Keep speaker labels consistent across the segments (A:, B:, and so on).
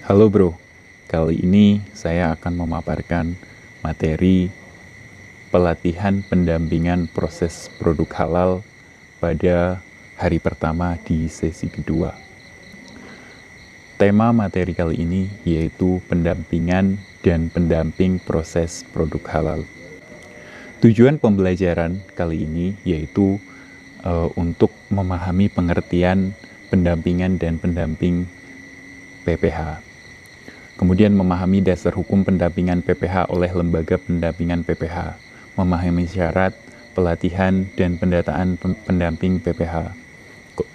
A: Halo bro, kali ini saya akan memaparkan materi pelatihan pendampingan proses produk halal pada hari pertama di sesi kedua. Tema materi kali ini yaitu pendampingan dan pendamping proses produk halal. Tujuan pembelajaran kali ini yaitu untuk memahami pengertian pendampingan dan pendamping PPH. Kemudian memahami dasar hukum pendampingan PPH oleh lembaga pendampingan PPH, memahami syarat, pelatihan, dan pendataan pendamping PPH.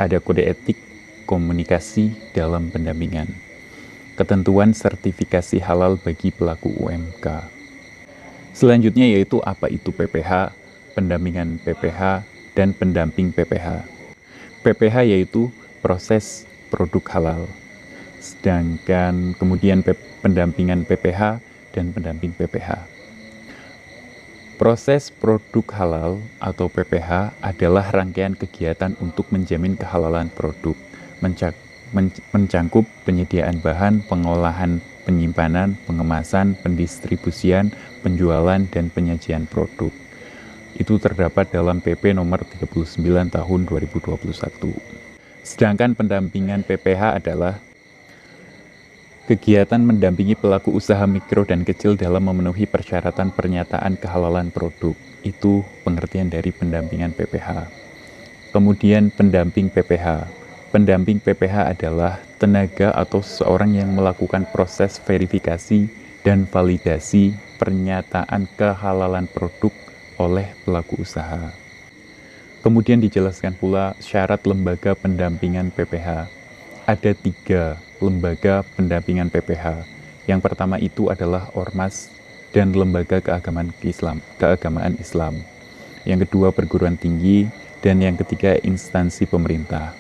A: Ada kode etik komunikasi dalam pendampingan. Ketentuan sertifikasi halal bagi pelaku UMK. Selanjutnya yaitu apa itu PPH, pendampingan PPH, dan pendamping PPH. PPH yaitu proses produk halal. Sedangkan kemudian pendampingan PPH dan pendamping PPH. Proses produk halal atau PPH adalah rangkaian kegiatan untuk menjamin kehalalan produk, mencangkup penyediaan bahan, pengolahan, penyimpanan, pengemasan, pendistribusian, penjualan, dan penyajian produk. Itu terdapat dalam PP nomor 39 tahun 2021. Sedangkan pendampingan PPH adalah kegiatan mendampingi pelaku usaha mikro dan kecil dalam memenuhi persyaratan pernyataan kehalalan produk. Itu pengertian dari pendampingan PPH. Kemudian pendamping PPH. Pendamping PPH adalah tenaga atau seseorang yang melakukan proses verifikasi dan validasi pernyataan kehalalan produk oleh pelaku usaha. Kemudian dijelaskan pula syarat lembaga pendampingan PPH. Ada 3 lembaga pendampingan PPH. Yang pertama itu adalah Ormas dan Lembaga Keagamaan Islam. Yang kedua perguruan tinggi, dan yang ketiga instansi pemerintah.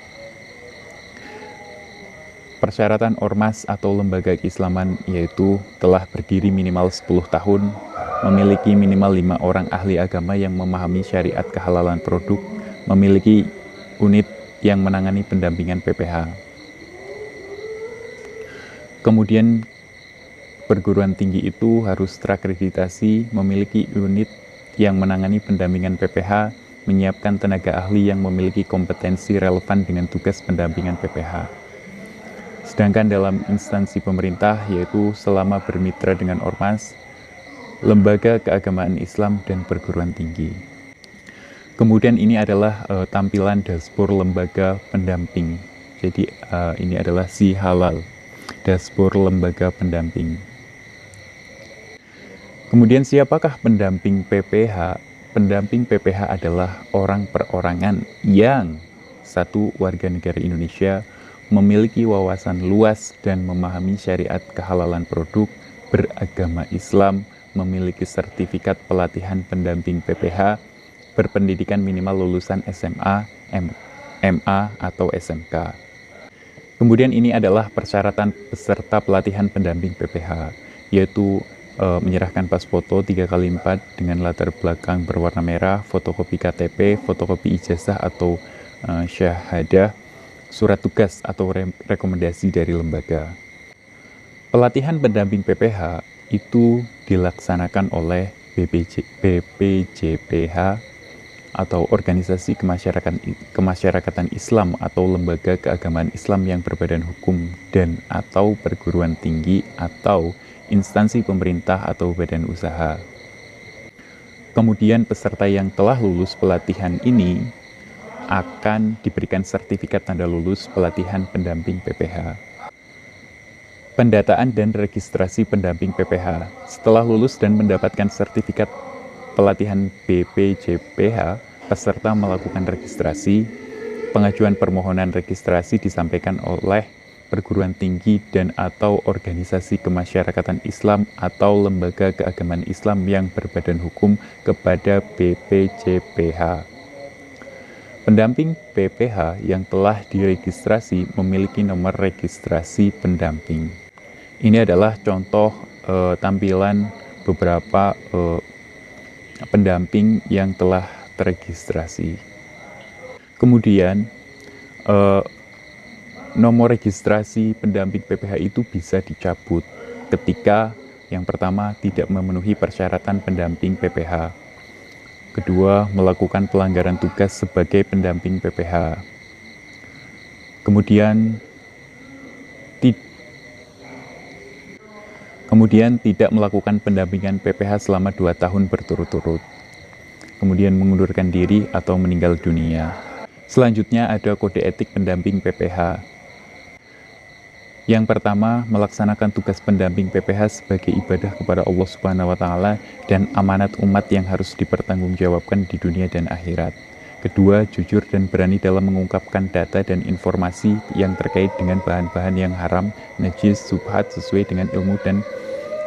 A: Persyaratan Ormas atau lembaga keislaman yaitu telah berdiri minimal 10 tahun, memiliki minimal 5 orang ahli agama yang memahami syariat kehalalan produk, memiliki unit yang menangani pendampingan PPH. Kemudian perguruan tinggi itu harus terakreditasi, memiliki unit yang menangani pendampingan PPH, menyiapkan tenaga ahli yang memiliki kompetensi relevan dengan tugas pendampingan PPH. Sedangkan dalam instansi pemerintah yaitu selama bermitra dengan Ormas, Lembaga Keagamaan Islam, dan perguruan tinggi. Kemudian ini adalah tampilan dashboard lembaga pendamping. Jadi ini adalah si halal. Dashboard lembaga pendamping. Kemudian siapakah pendamping PPH? Pendamping PPH adalah orang perorangan yang satu, warga negara Indonesia, memiliki wawasan luas dan memahami syariat kehalalan produk, beragama Islam, memiliki sertifikat pelatihan pendamping PPH, berpendidikan minimal lulusan SMA, MA, atau SMK. Kemudian ini adalah persyaratan peserta pelatihan pendamping PPH, yaitu menyerahkan pas foto 3x4 dengan latar belakang berwarna merah, fotokopi KTP, fotokopi ijazah atau syahadah, surat tugas atau rekomendasi dari lembaga. Pelatihan pendamping PPH itu dilaksanakan oleh BPJPH atau organisasi kemasyarakatan Islam atau lembaga keagamaan Islam yang berbadan hukum dan atau perguruan tinggi atau instansi pemerintah atau badan usaha. Kemudian peserta yang telah lulus pelatihan ini akan diberikan sertifikat tanda lulus pelatihan pendamping PPH. Pendataan dan registrasi pendamping PPH. Setelah lulus dan mendapatkan sertifikat pelatihan BPJPH, peserta melakukan registrasi. Pengajuan permohonan registrasi disampaikan oleh perguruan tinggi dan atau organisasi kemasyarakatan Islam atau lembaga keagamaan Islam yang berbadan hukum kepada BPJPH. Pendamping PPH yang telah diregistrasi memiliki nomor registrasi pendamping. Ini adalah contoh tampilan beberapa pendamping yang telah terregistrasi. Kemudian Nomor registrasi pendamping PPH itu bisa dicabut ketika yang pertama tidak memenuhi persyaratan pendamping PPH. Kedua, melakukan pelanggaran tugas sebagai pendamping PPH. Kemudian tidak melakukan pendampingan PPH selama 2 tahun berturut-turut. Kemudian mengundurkan diri atau meninggal dunia. Selanjutnya ada kode etik pendamping PPH. Yang pertama, melaksanakan tugas pendamping PPH sebagai ibadah kepada Allah Subhanahu wa Ta'ala dan amanat umat yang harus dipertanggungjawabkan di dunia dan akhirat. Kedua, jujur dan berani dalam mengungkapkan data dan informasi yang terkait dengan bahan-bahan yang haram, najis, subhat sesuai dengan ilmu dan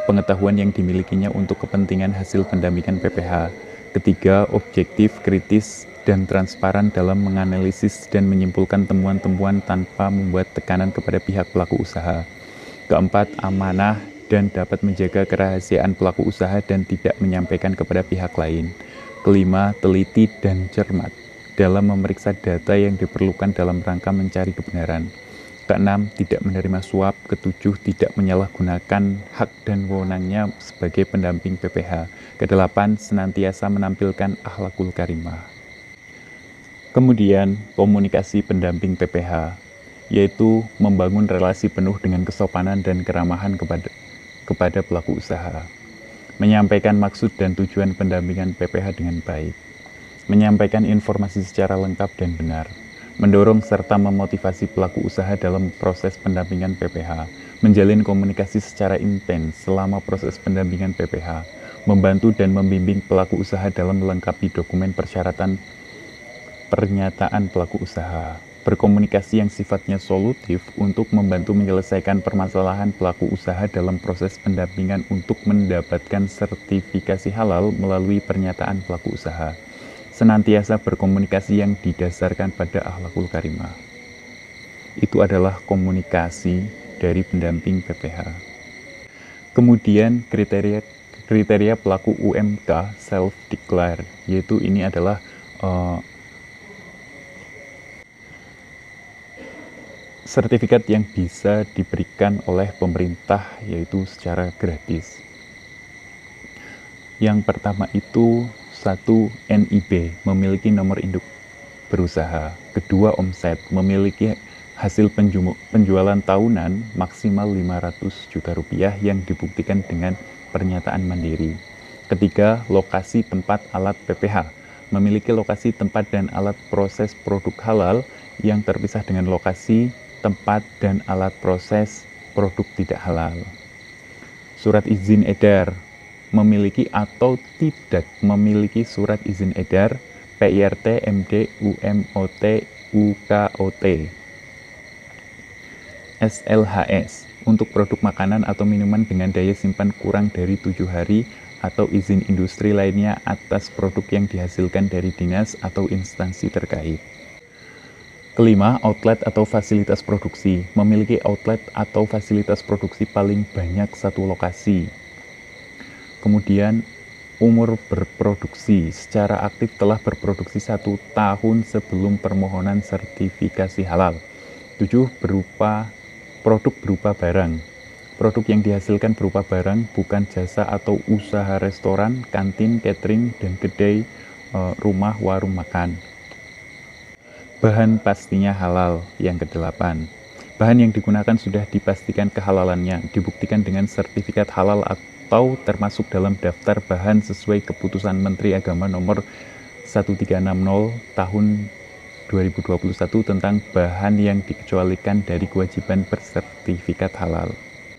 A: pengetahuan yang dimilikinya untuk kepentingan hasil pendampingan PPH. Ketiga, objektif, kritis, dan transparan dalam menganalisis dan menyimpulkan temuan-temuan tanpa membuat tekanan kepada pihak pelaku usaha. Keempat, amanah dan dapat menjaga kerahasiaan pelaku usaha dan tidak menyampaikan kepada pihak lain. Kelima, teliti dan cermat dalam memeriksa data yang diperlukan dalam rangka mencari kebenaran. Keenam, tidak menerima suap. Ketujuh, tidak menyalahgunakan hak dan wewenangnya sebagai pendamping PPH. Kedelapan, senantiasa menampilkan akhlakul karimah. Kemudian, komunikasi pendamping PPH, yaitu membangun relasi penuh dengan kesopanan dan keramahan kepada pelaku usaha. Menyampaikan maksud dan tujuan pendampingan PPH dengan baik. Menyampaikan informasi secara lengkap dan benar. Mendorong serta memotivasi pelaku usaha dalam proses pendampingan PPH, menjalin komunikasi secara intens selama proses pendampingan PPH, membantu dan membimbing pelaku usaha dalam melengkapi dokumen persyaratan pernyataan pelaku usaha, berkomunikasi yang sifatnya solutif untuk membantu menyelesaikan permasalahan pelaku usaha dalam proses pendampingan untuk mendapatkan sertifikasi halal melalui pernyataan pelaku usaha. Senantiasa berkomunikasi yang didasarkan pada akhlakul karimah. Itu adalah komunikasi dari pendamping PPH. Kemudian kriteria pelaku UMK self-declare, yaitu ini adalah sertifikat yang bisa diberikan oleh pemerintah, yaitu secara gratis. Yang pertama itu, 1. NIB, memiliki nomor induk berusaha. Kedua, omset, memiliki hasil penjualan tahunan maksimal 500 juta rupiah yang dibuktikan dengan pernyataan mandiri. Ketiga, lokasi tempat alat PPH, memiliki lokasi tempat dan alat proses produk halal yang terpisah dengan lokasi tempat dan alat proses produk tidak halal. Surat izin edar, memiliki atau tidak memiliki surat izin edar PIRT, MD, UMOT, UKOT, SLHS untuk produk makanan atau minuman dengan daya simpan kurang dari 7 hari atau izin industri lainnya atas produk yang dihasilkan dari dinas atau instansi terkait. Kelima, outlet atau fasilitas produksi, memiliki outlet atau fasilitas produksi paling banyak satu lokasi. Kemudian, umur berproduksi, secara aktif telah berproduksi 1 tahun sebelum permohonan sertifikasi halal. 7, produk berupa barang. Produk yang dihasilkan berupa barang, bukan jasa atau usaha restoran, kantin, catering, dan kedai rumah warung makan. Bahan pastinya halal. Yang ke-8, bahan yang digunakan sudah dipastikan kehalalannya, dibuktikan dengan sertifikat halal atau termasuk dalam daftar bahan sesuai keputusan Menteri Agama nomor 1360 tahun 2021 tentang bahan yang dikecualikan dari kewajiban bersertifikat halal.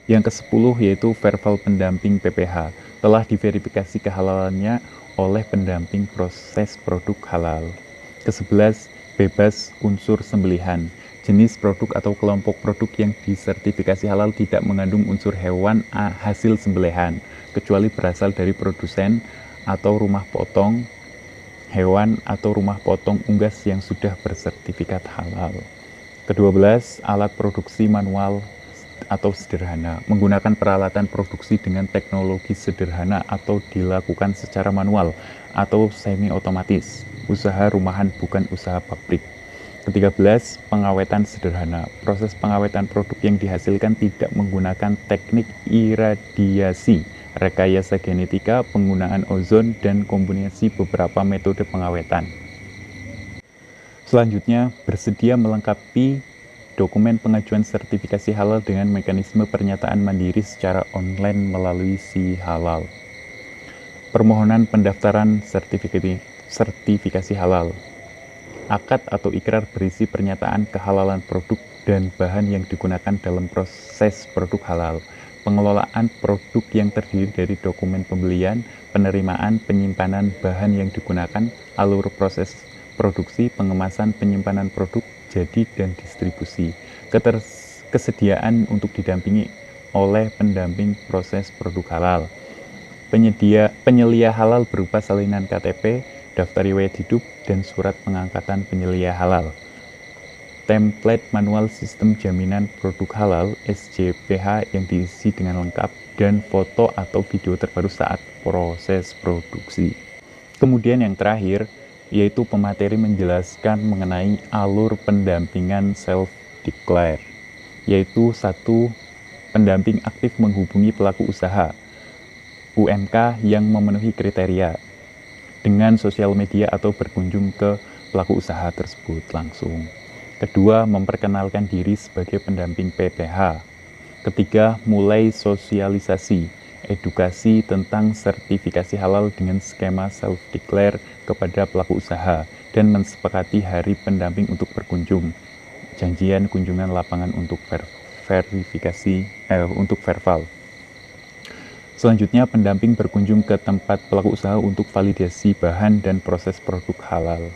A: Yang ke-10 yaitu verbal pendamping PPH, telah diverifikasi kehalalannya oleh pendamping proses produk halal. Ke-11, bebas unsur sembelihan. Jenis produk atau kelompok produk yang disertifikasi halal tidak mengandung unsur hewan hasil sembelihan, kecuali berasal dari produsen atau rumah potong hewan atau rumah potong unggas yang sudah bersertifikat halal. Ke-12, alat produksi manual atau sederhana, menggunakan peralatan produksi dengan teknologi sederhana atau dilakukan secara manual atau semi otomatis, usaha rumahan bukan usaha pabrik. Ke-13, pengawetan sederhana. Proses pengawetan produk yang dihasilkan tidak menggunakan teknik iradiasi, rekayasa genetika, penggunaan ozon, dan kombinasi beberapa metode pengawetan. Selanjutnya, bersedia melengkapi dokumen pengajuan sertifikasi halal dengan mekanisme pernyataan mandiri secara online melalui Si Halal. Permohonan pendaftaran sertifikasi halal. Akad atau ikrar berisi pernyataan kehalalan produk dan bahan yang digunakan dalam proses produk halal. Pengelolaan produk yang terdiri dari dokumen pembelian, penerimaan, penyimpanan bahan yang digunakan, alur proses produksi, pengemasan, penyimpanan produk, jadi dan distribusi. Kesediaan untuk didampingi oleh pendamping proses produk halal. Penyelia halal berupa salinan KTP, daftar riwayat hidup, dan surat pengangkatan penyelia halal. Template manual sistem jaminan produk halal SJPH yang diisi dengan lengkap, dan foto atau video terbaru saat proses produksi. Kemudian yang terakhir, yaitu pemateri menjelaskan mengenai alur pendampingan self-declare, yaitu 1. Pendamping aktif menghubungi pelaku usaha UMK yang memenuhi kriteria dengan sosial media atau berkunjung ke pelaku usaha tersebut langsung. Kedua, memperkenalkan diri sebagai pendamping PPH. Ketiga, mulai sosialisasi, edukasi tentang sertifikasi halal dengan skema self-declare kepada pelaku usaha dan mensepakati hari pendamping untuk berkunjung. Janjian kunjungan lapangan untuk untuk verval. Selanjutnya, pendamping berkunjung ke tempat pelaku usaha untuk validasi bahan dan proses produk halal.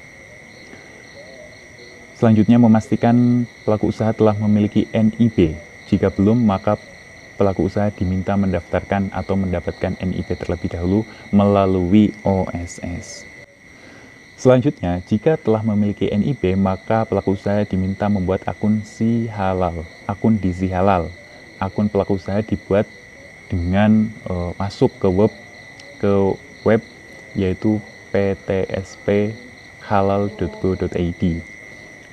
A: Selanjutnya, memastikan pelaku usaha telah memiliki NIB. Jika belum, maka pelaku usaha diminta mendaftarkan atau mendapatkan NIB terlebih dahulu melalui OSS. Selanjutnya, jika telah memiliki NIB, maka pelaku usaha diminta membuat akun Si Halal, akun di Si Halal. Akun pelaku usaha dibuat dengan masuk ke web yaitu ptsp.halal.go.id.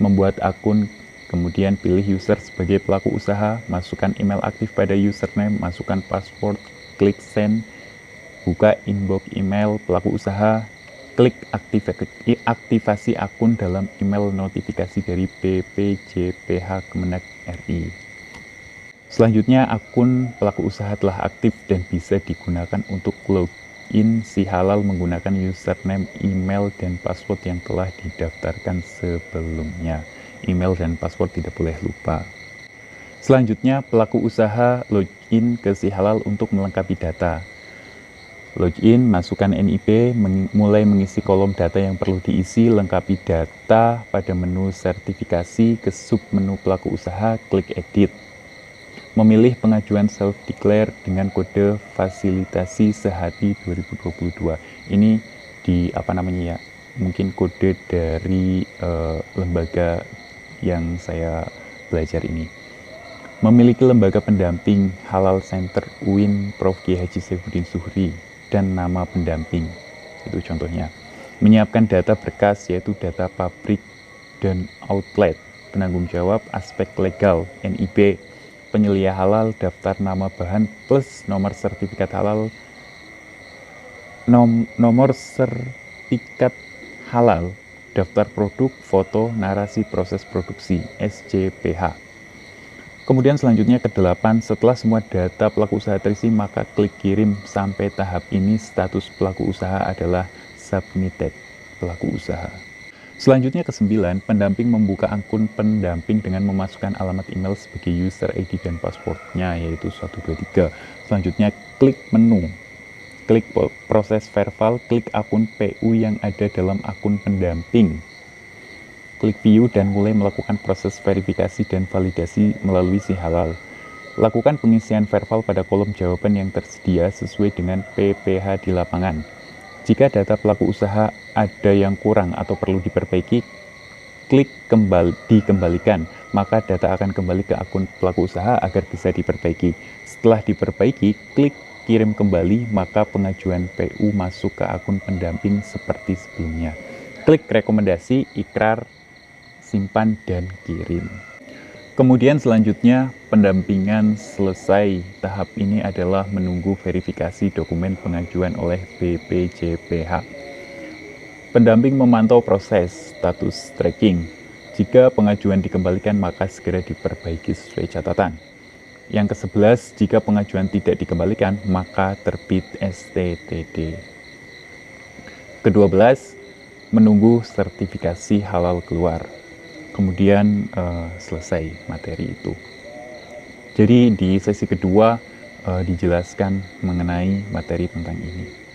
A: Membuat akun, kemudian pilih user sebagai pelaku usaha, masukkan email aktif pada username, masukkan password, klik send, buka inbox email pelaku usaha, klik aktivasi akun dalam email notifikasi dari BPJPH Kemenak RI. Selanjutnya, akun pelaku usaha telah aktif dan bisa digunakan untuk login Si Halal menggunakan username, email, dan password yang telah didaftarkan sebelumnya. Email dan password tidak boleh lupa. Selanjutnya, pelaku usaha login ke Si Halal untuk melengkapi data. Login, masukkan NIB, mulai mengisi kolom data yang perlu diisi, lengkapi data pada menu sertifikasi, ke submenu pelaku usaha, klik edit. Memilih pengajuan self-declare dengan kode fasilitasi sehati 2022. Ini mungkin kode dari lembaga yang saya belajar ini. Memiliki lembaga pendamping Halal Center UIN Prof. Kiai Haji Saifuddin Zuhri dan nama pendamping. Itu contohnya. Menyiapkan data berkas yaitu data pabrik dan outlet, penanggung jawab aspek legal, NIB, penyelia halal, daftar nama bahan plus nomor sertifikat halal, nomor sertifikat halal, daftar produk, foto, narasi proses produksi, SJPH. Kemudian selanjutnya ke-8, setelah semua data pelaku usaha terisi, maka klik kirim. Sampai tahap ini status pelaku usaha adalah submitted pelaku usaha. Selanjutnya ke-9, pendamping membuka akun pendamping dengan memasukkan alamat email sebagai user ID dan passwordnya, yaitu 123. Selanjutnya klik menu, klik proses verval, klik akun PU yang ada dalam akun pendamping. Klik view dan mulai melakukan proses verifikasi dan validasi melalui Si Halal. Lakukan pengisian verval pada kolom jawaban yang tersedia sesuai dengan PPH di lapangan. Jika data pelaku usaha ada yang kurang atau perlu diperbaiki, klik dikembalikan, maka data akan kembali ke akun pelaku usaha agar bisa diperbaiki. Setelah diperbaiki, klik kirim kembali, maka pengajuan PU masuk ke akun pendamping seperti sebelumnya. Klik rekomendasi, ikrar, simpan dan kirim. Kemudian selanjutnya pendampingan selesai. Tahap ini adalah menunggu verifikasi dokumen pengajuan oleh BPJPH. Pendamping memantau proses status tracking. Jika pengajuan dikembalikan maka segera diperbaiki sesuai catatan. Yang ke-11, jika pengajuan tidak dikembalikan maka terbit STTD. Ke-12, menunggu sertifikasi halal keluar. Kemudian selesai materi itu. Jadi di sesi kedua dijelaskan mengenai materi tentang ini.